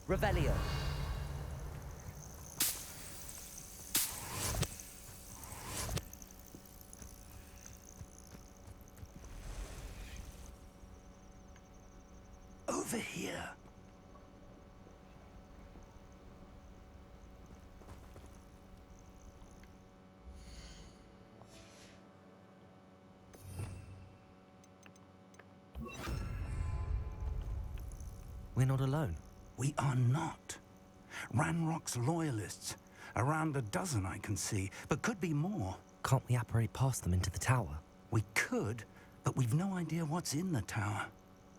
Revelio. Over here. We're not alone. We are not. Ranrock's loyalists. Around a dozen I can see, but could be more. Can't we apparate past them into the tower? We could, but we've no idea what's in the tower.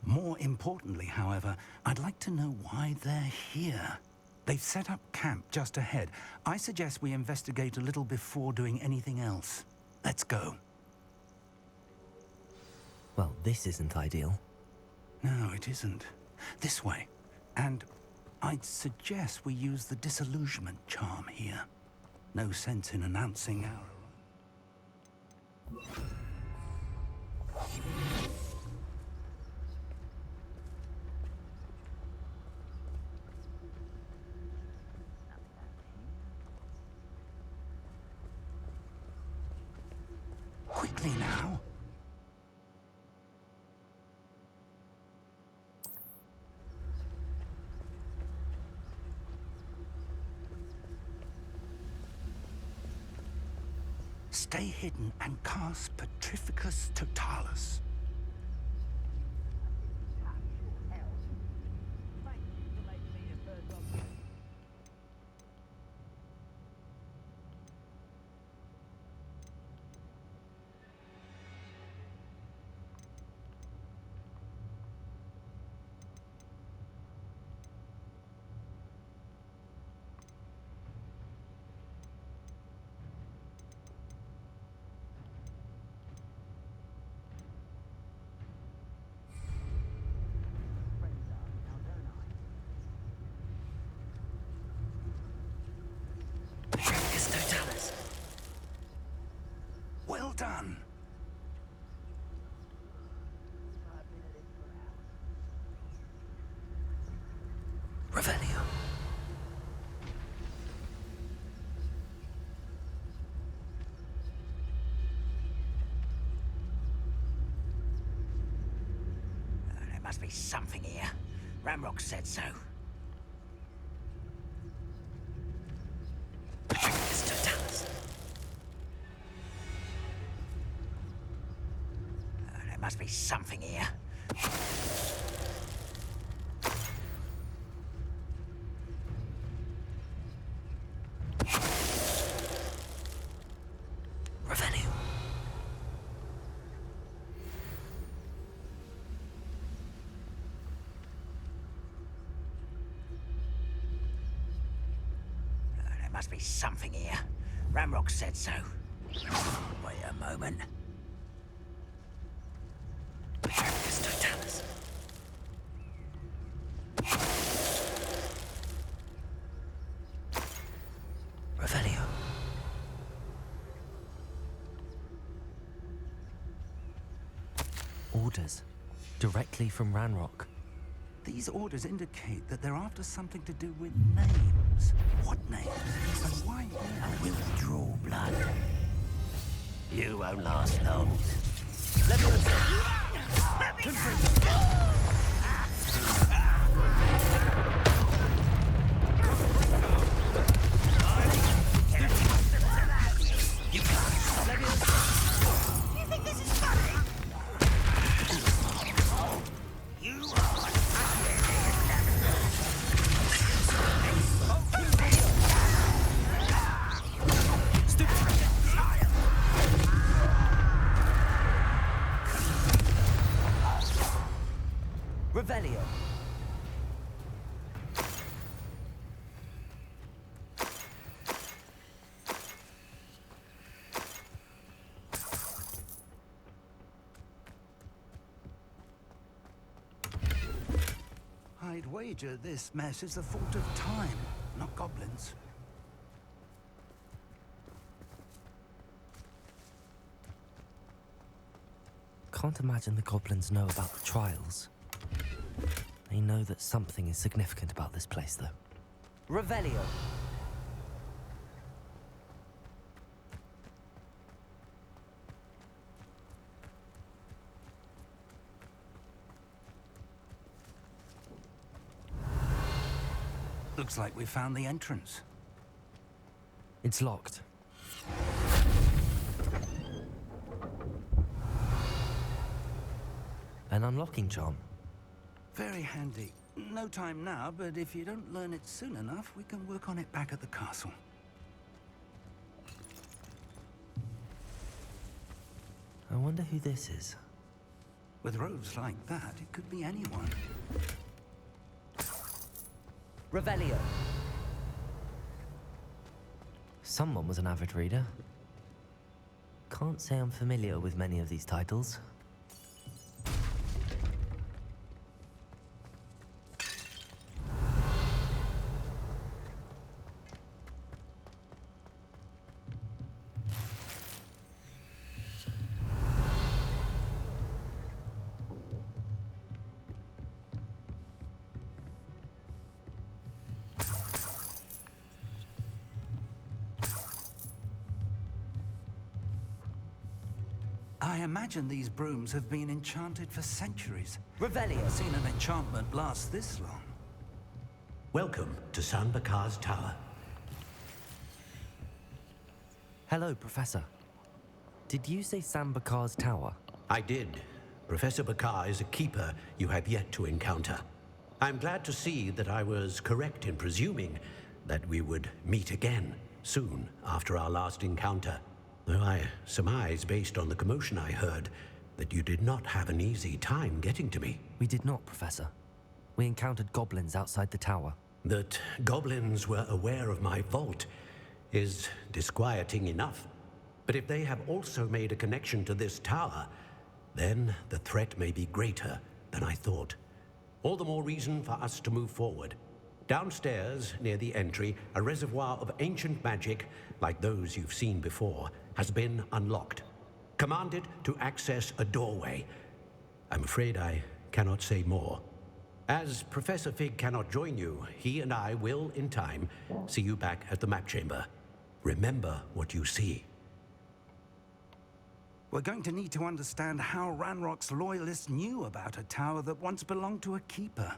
More importantly, however, I'd like to know why they're here. They've set up camp just ahead. I suggest we investigate a little before doing anything else. Let's go. Well, this isn't ideal. No, it isn't. This way. And I'd suggest we use the disillusionment charm here. No sense in announcing our... Quickly now. Stay hidden and cast Petrificus Totalis. Well done. Revelio. There must be something here. Ramrock said so. There must be something here. Revelio. There must be something here. Ramrock said so. Wait a moment. Totalis. Revelio. Orders. Directly from Ranrock. These orders indicate that they're after something to do with names. What names? And why? I will draw blood. You won't last long. You think this is funny? Revelio. I'd wager this mess is the fault of time, not goblins. Can't imagine the goblins know about the trials. I know that something is significant about this place, though. Revelio. Looks like we found the entrance. It's locked. An unlocking charm. Very handy. No time now, but if you don't learn it soon enough, we can work on it back at the castle. I wonder who this is. With robes like that, it could be anyone. Revelio. Someone was an avid reader. Can't say I'm familiar with many of these titles. I imagine these brooms have been enchanted for centuries. Revelio. I've seen an enchantment last this long. Welcome to San Bakar's Tower. Hello, Professor. Did you say San Bakar's Tower? I did. Professor Bakar is a keeper you have yet to encounter. I'm glad to see that I was correct in presuming that we would meet again soon after our last encounter. Though I surmise, based on the commotion I heard, that you did not have an easy time getting to me. We did not, Professor. We encountered goblins outside the tower. That goblins were aware of my vault is disquieting enough. But if they have also made a connection to this tower, then the threat may be greater than I thought. All the more reason for us to move forward. Downstairs, near the entry, a reservoir of ancient magic, like those you've seen before, has been unlocked. Commanded to access a doorway. I'm afraid I cannot say more. As Professor Fig cannot join you, he and I will, in time, see you back at the map chamber. Remember what you see. We're going to need to understand how Ranrock's loyalists knew about a tower that once belonged to a keeper.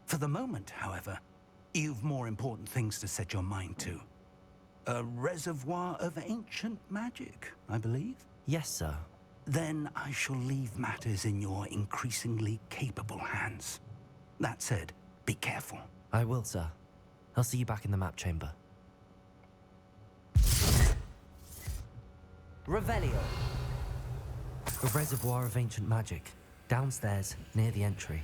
For the moment, however, you've more important things to set your mind to. A reservoir of ancient magic, I believe? Yes, sir. Then I shall leave matters in your increasingly capable hands. That said, be careful. I will, sir. I'll see you back in the map chamber. Revelio. A reservoir of ancient magic. Downstairs, near the entry.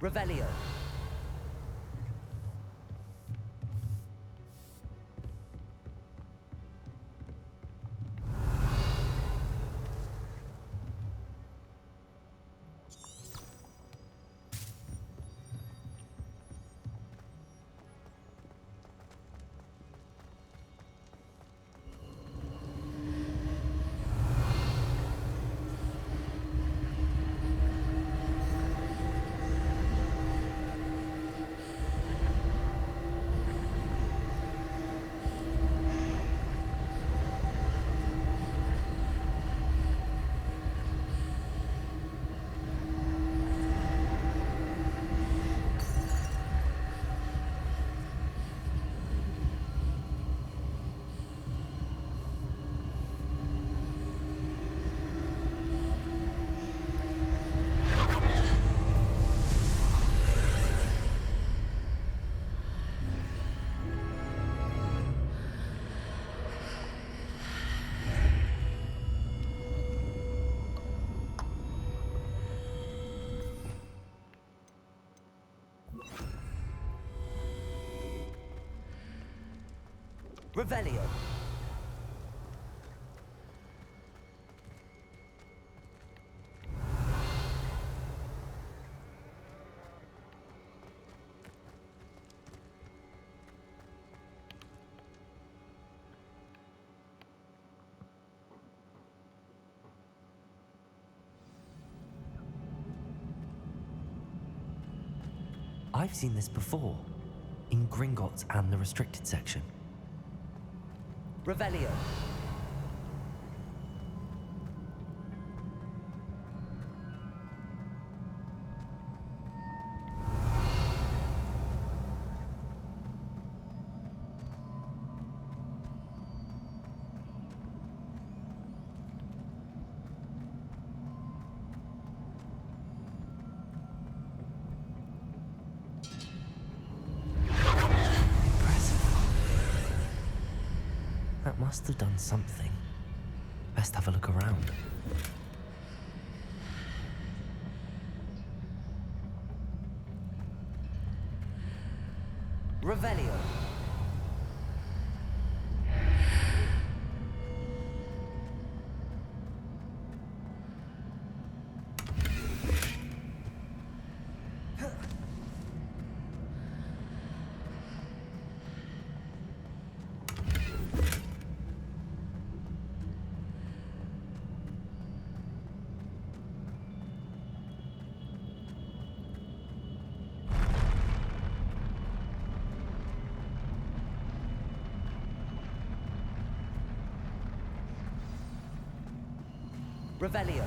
Revelio. Revelio. I've seen this before, in Gringotts and the restricted section. Revelio. That must have done something. Best have a look around. Revelio. Revelio.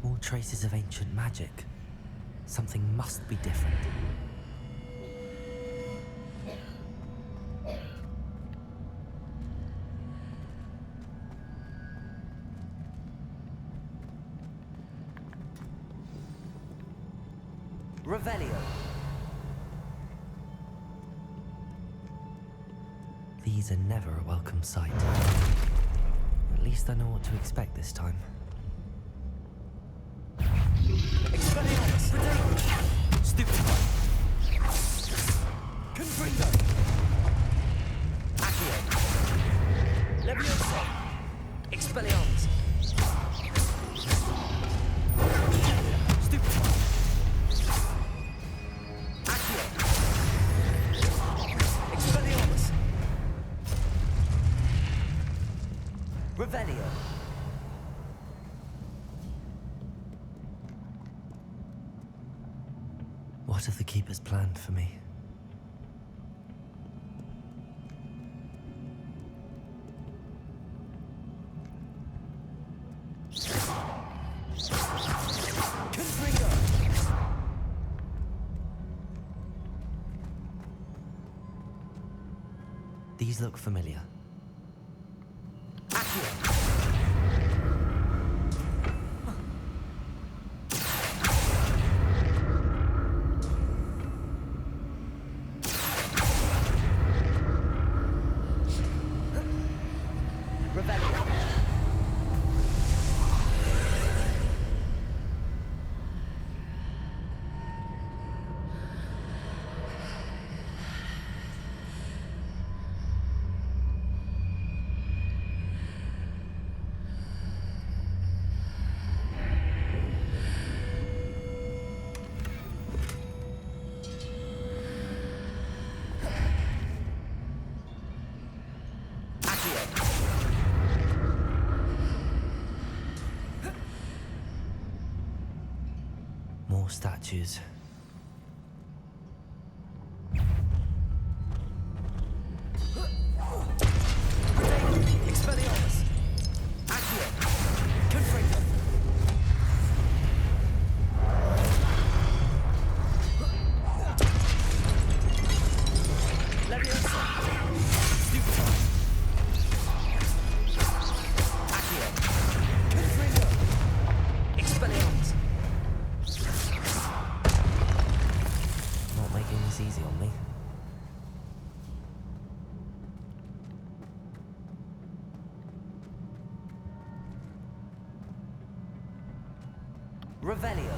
More traces of ancient magic. Something must be different. Revelio. These are never a welcome sight. At least I know what to expect this time. Expelliarmus. Stupefy. Confringo. Accio. Leviosa. Expelliarmus. Stupefy. Accio. Expelliarmus. Revelio. What have the Keepers planned for me? Confringo. These look familiar. Accio. Revelio. Accio. More statues. Expelliarmus. Accio. Confringo. Leviosa. Stupefy. Accio. Confringo. Expelliarmus. this easy on me. Revelio.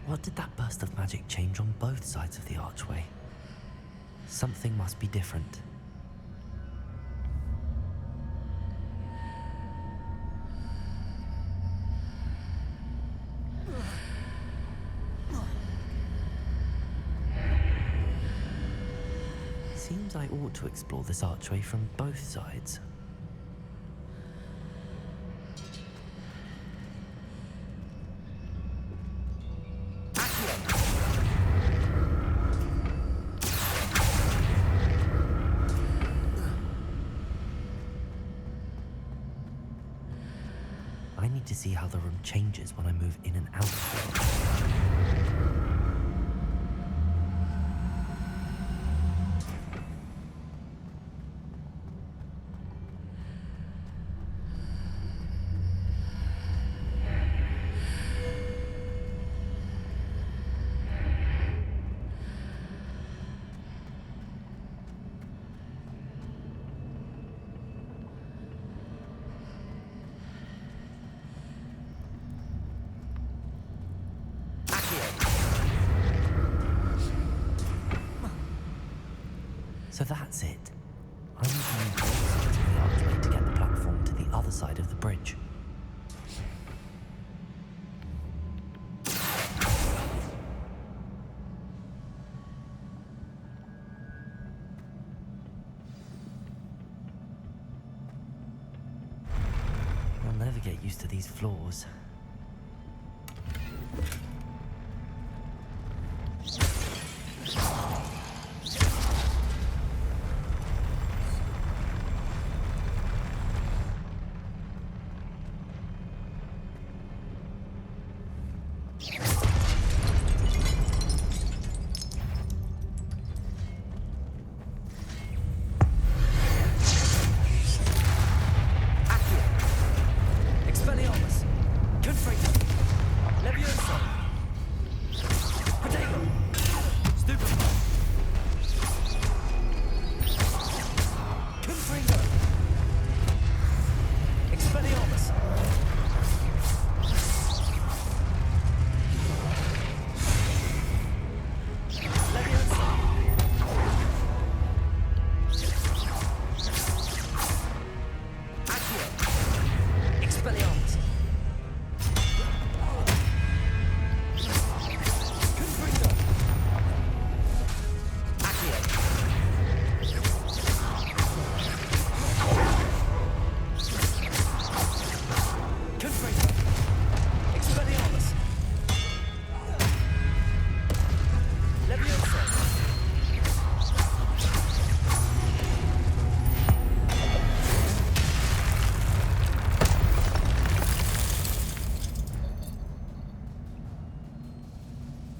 What did that burst of magic change on both sides of the archway? Something must be different. Seems I ought to explore this archway from both sides. I need to see how the room changes when I move in and out of it. So that's it. I need to move both sides of the archway to get the platform to the other side of the bridge. I'll never get used to these floors.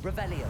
Revelio.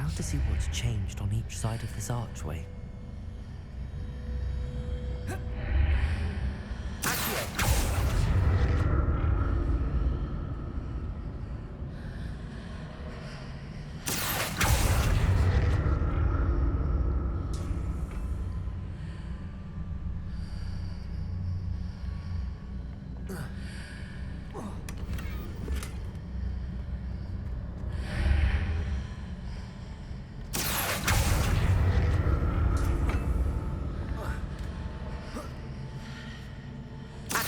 doubt to see what's changed on each side of this archway.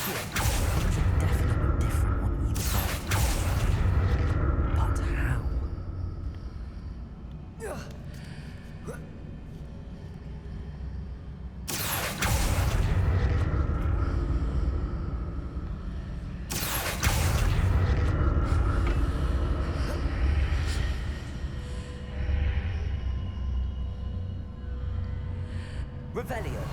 Things are definitely different on either side of the archway. But how? Revelio.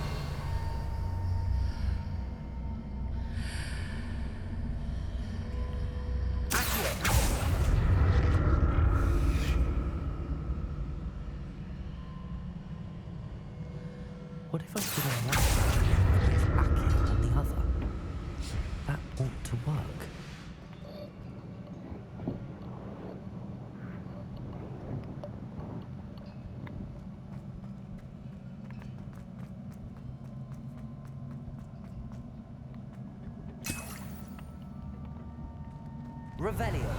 What if I stood on one side and used Accio on the other? That ought to work. Revelio.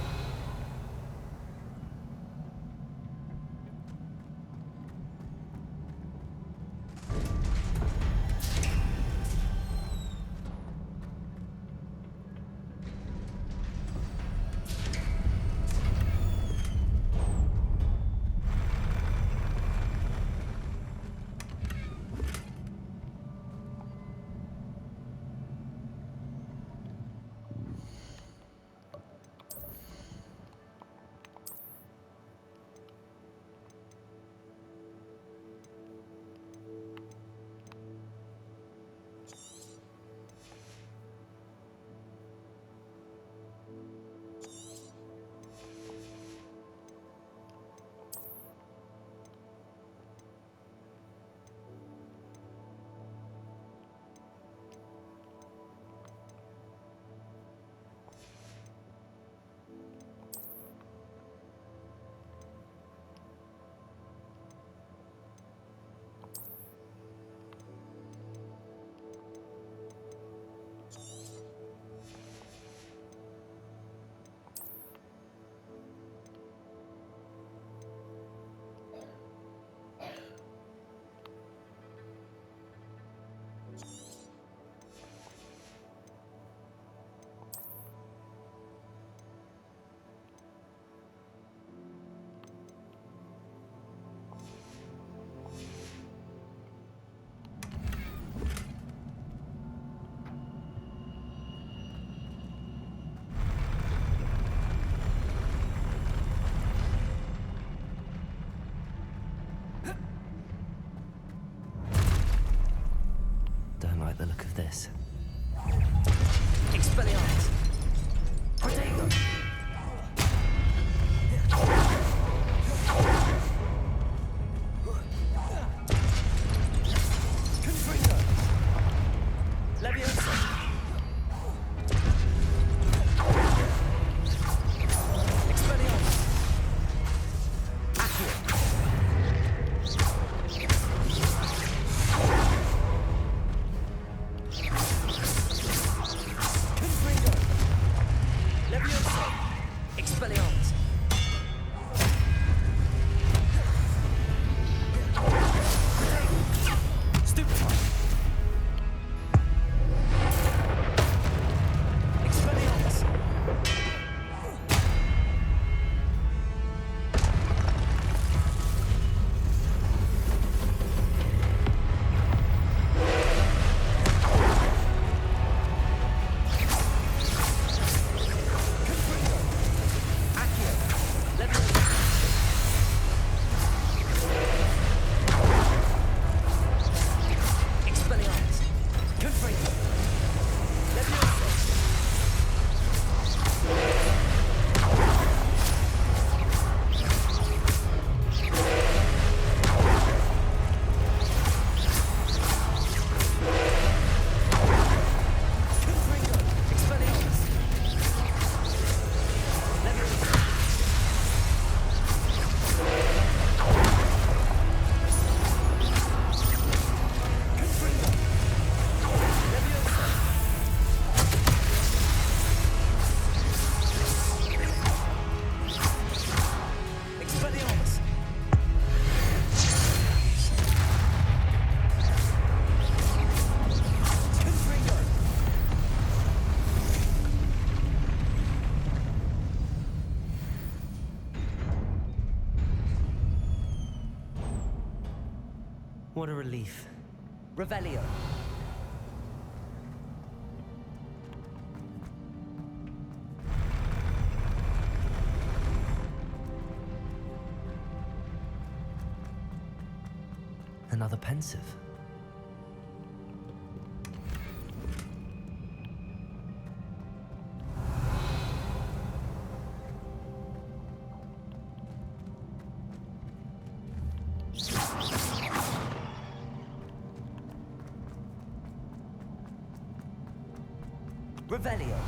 What a relief. Revelio. Another pensive. Revelio.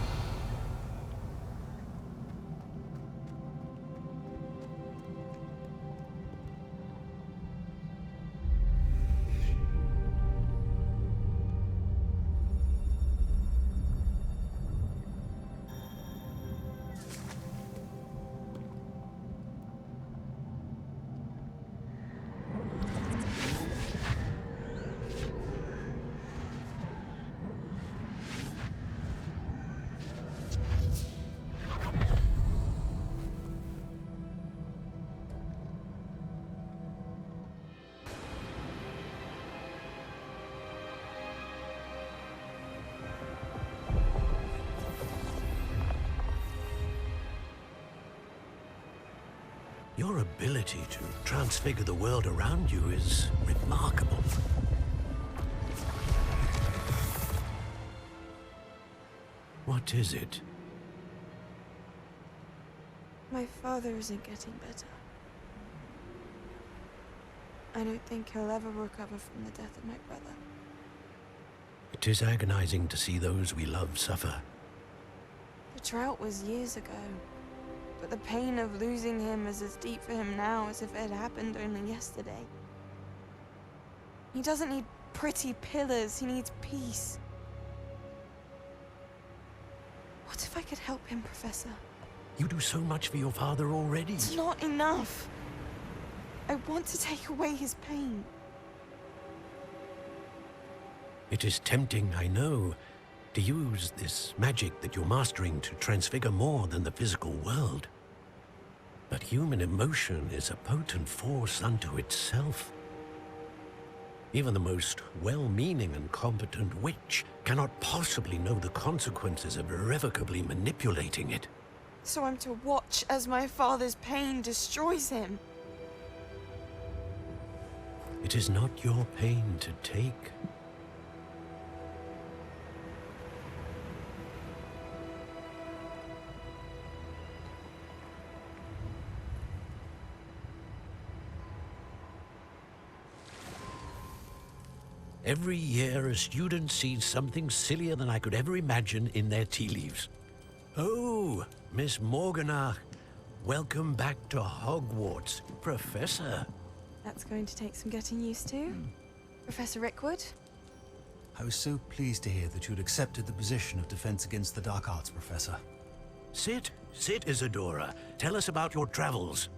Your ability to transfigure the world around you is remarkable. What is it? My father isn't getting better. I don't think he'll ever recover from the death of my brother. It is agonizing to see those we love suffer. The drought was years ago, but the pain of losing him is as deep for him now as if it had happened only yesterday. He doesn't need pretty pillars, he needs peace. What if I could help him, Professor? You do so much for your father already. It's not enough. I want to take away his pain. It is tempting, I know, to use this magic that you're mastering to transfigure more than the physical world. But human emotion is a potent force unto itself. Even the most well-meaning and competent witch cannot possibly know the consequences of irrevocably manipulating it. So I'm to watch as my father's pain destroys him. It is not your pain to take. Every year, a student sees something sillier than I could ever imagine in their tea leaves. Oh, Miss Morganach, welcome back to Hogwarts, Professor. That's going to take some getting used to. Professor Rickwood? I was so pleased to hear that you'd accepted the position of Defense Against the Dark Arts, Professor. Sit, Isadora. Tell us about your travels.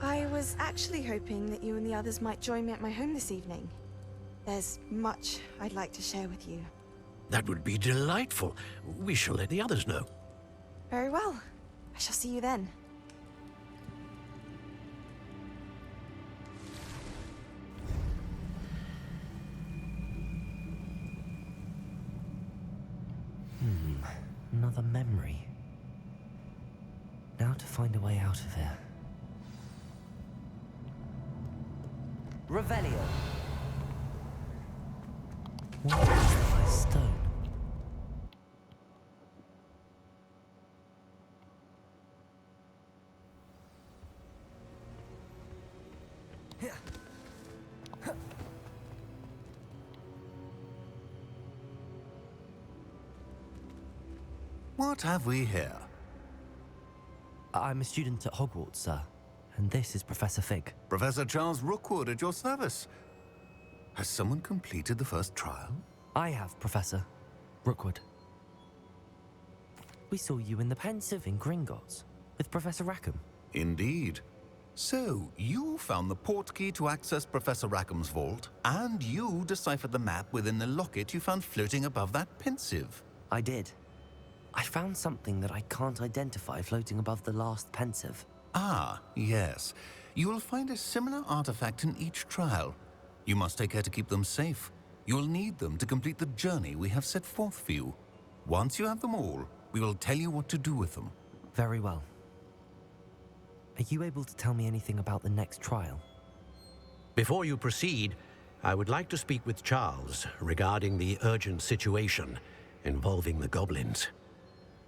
I was actually hoping that you and the others might join me at my home this evening. There's much I'd like to share with you. That would be delightful. We shall let the others know. Very well. I shall see you then. Another memory. Now to find a way out of here. Revelio. What is my stone? What have we here? I'm a student at Hogwarts, sir. And this is Professor Fig. Professor Charles Rookwood at your service. Has someone completed the first trial? I have, Professor. Rookwood. We saw you in the Pensive in Gringotts with Professor Rackham. Indeed. So, you found the portkey to access Professor Rackham's vault, and you deciphered the map within the locket you found floating above that Pensive. I did. I found something that I can't identify floating above the last Pensive. Ah, yes. You will find a similar artifact in each trial. You must take care to keep them safe. You'll need them to complete the journey we have set forth for you. Once you have them all, we will tell you what to do with them. Very well. Are you able to tell me anything about the next trial? Before you proceed, I would like to speak with Charles regarding the urgent situation involving the goblins.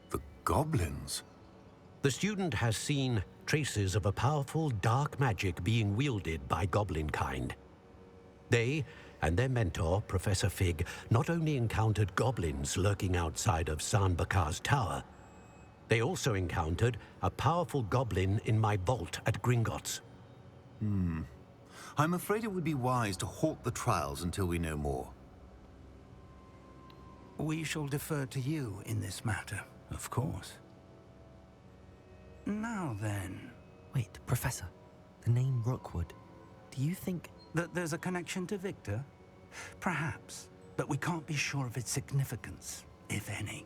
The goblins? The student has seen traces of a powerful dark magic being wielded by goblin kind. They and their mentor, Professor Fig, not only encountered goblins lurking outside of San Bakar's tower, they also encountered a powerful goblin in my vault at Gringotts. I'm afraid it would be wise to halt the trials until we know more. We shall defer to you in this matter, of course. Now then, Wait, Professor. The name Rookwood. Do you think... that there's a connection to Victor? Perhaps, but we can't be sure of its significance, if any.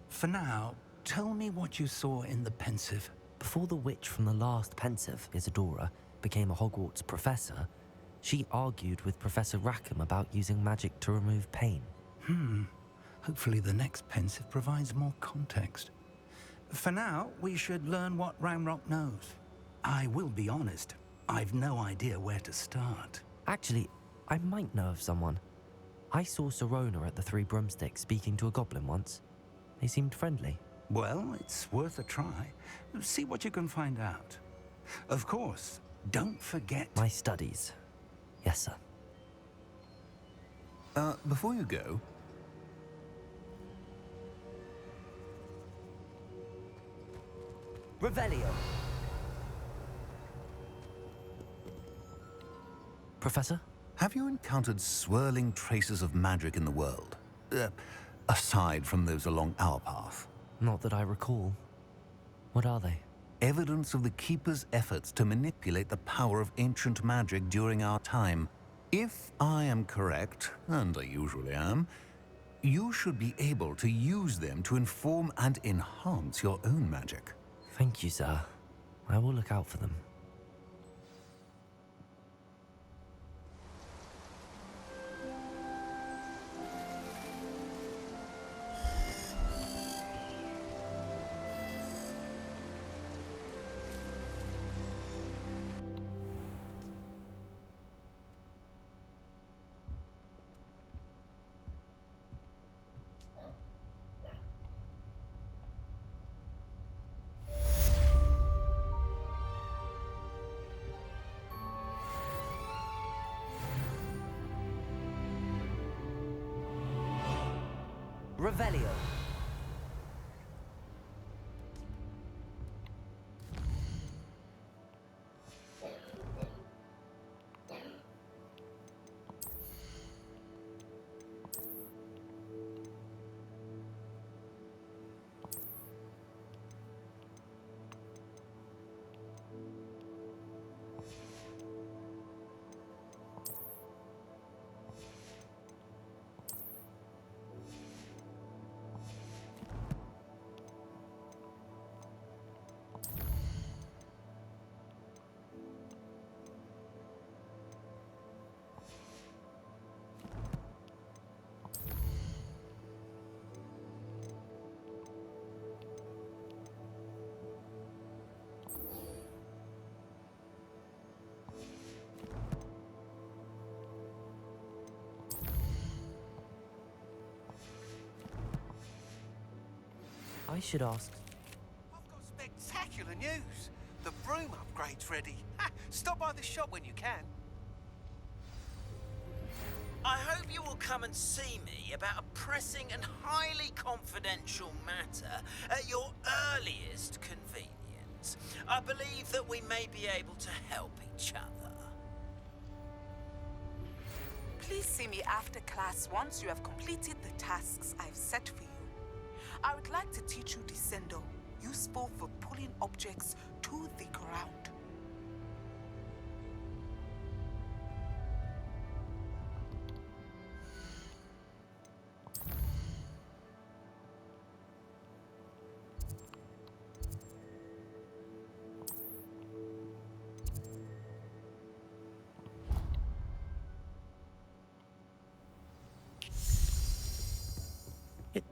For now, tell me what you saw in the pensive. Before the witch from the last pensive, Isadora, became a Hogwarts professor, she argued with Professor Rackham about using magic to remove pain. Hopefully the next pensive provides more context. For now, we should learn what Ramrock knows. I will be honest, I've no idea where to start. Actually, I might know of someone. I saw Sirona at the Three Broomsticks speaking to a goblin once. They seemed friendly. Well, it's worth a try. See what you can find out. Of course, don't forget... My studies. Yes, sir. Before you go, Revelio. Professor? have you encountered swirling traces of magic in the world? Aside from those along our path. Not that I recall. What are they? Evidence of the Keeper's efforts to manipulate the power of ancient magic during our time. If I am correct, and I usually am, you should be able to use them to inform and enhance your own magic. Thank you, sir. I will look out for them. Revelio. I should ask... I've got spectacular news. The broom upgrade's ready. Ha! Stop by the shop when you can. I hope you will come and see me about a pressing and highly confidential matter at your earliest convenience. I believe that we may be able to help each other. Please see me after class once you have completed the tasks I've set for you. I would like to teach you Descendo, useful for pulling objects to the ground.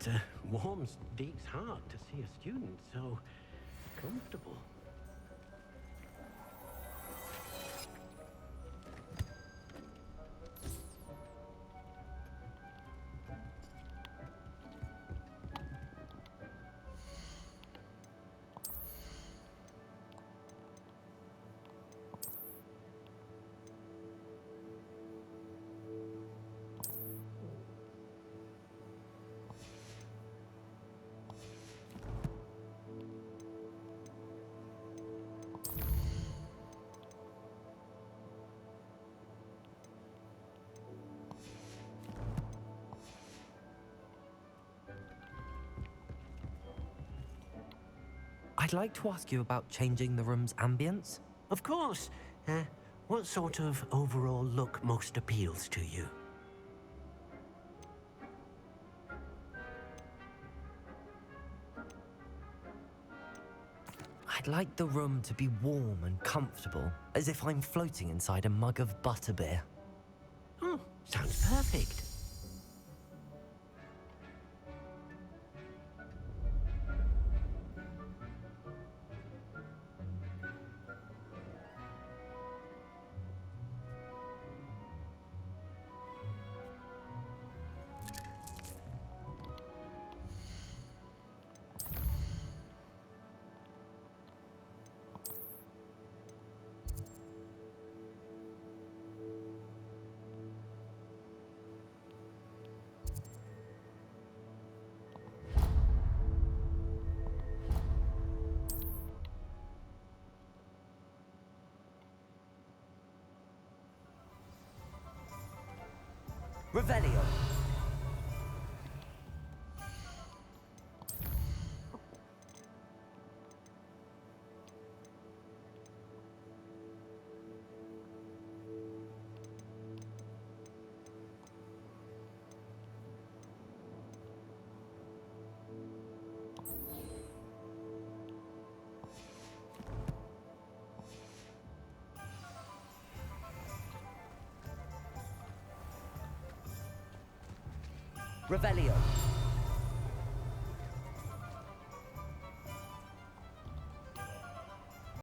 It warms Deke's heart to see a student so comfortable. I'd like to ask you about changing the room's ambience. Of course. What sort of overall look most appeals to you? I'd like the room to be warm and comfortable, as if I'm floating inside a mug of butterbeer. Oh, sounds perfect. Revelio. Revelio.